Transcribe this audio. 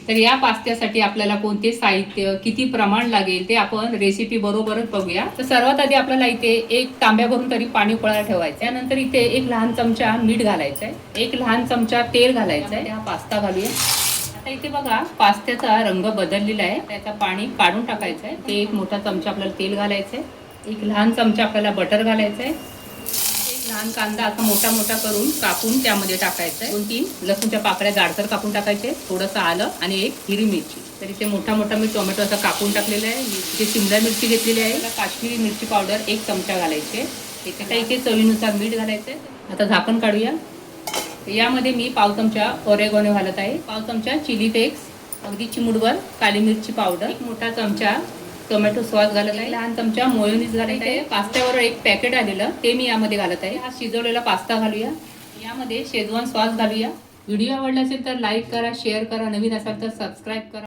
तर या पास्त्यासाठी आपल्याला कोणते साहित्य, किती प्रमाण लागेल ते आपण रेसिपी बरोबरच बघूया। तर सर्वात आधी आपल्याला इथे एक तांब्या भरून तरी पाणी उकळायला ठेवायचं। त्यानंतर इथे एक लहान चमचा मीठ घालायचं आहे, एक लहान चमचा तेल घालायचं आहे। हा पास्ता घालूया। आता इथे बघा पास्त्याचा रंग बदललेला आहे, त्याचं पाणी काढून टाकायचं आहे। ते एक मोठा चमचा आपल्याला तेल घालायचं आहे, एक लहान चमचा आपल्याला बटर घालायचं आहे, एक लहान कांदा असा मोठा मोठा करून कापून त्यामध्ये टाकायचं आहे, 2-3 लसूणच्या पाकळ्या जाडसर कापून टाकायचे, थोडंसं आलं आणि एक हिरवी मिरची। तर इथे मोठा मोठा मी टोमॅटो असा कापून टाकलेला आहे। इथे शिमला मिरची घेतलेली आहे, काश्मीरी मिरची पावडर 1 चमचा घालायचे। इथे चवीनुसार मीठ घालायचं आहे। आता झाकण काढूया। यामध्ये मी पाव चमचा ओरेगोनो घालत आहे, पाव चमचा चिली फ्लेक्स, अगदी चिमूटभर काली मिरची पावडर, एक मोठा चमचा टोमॅटो सॉस घालत आहे, लहान चमचा मोयोनीज घालत आहे। पास्त्यावर एक पॅकेट आलेलं ते मी यामध्ये घालत आहे। हा शिजवलेला पास्ता घालूया। यामध्ये शेजवान सॉस घालूया। व्हिडिओ आवडला असेल तर लाईक करा, शेअर करा, नवीन असाल तर सबस्क्राईब करा।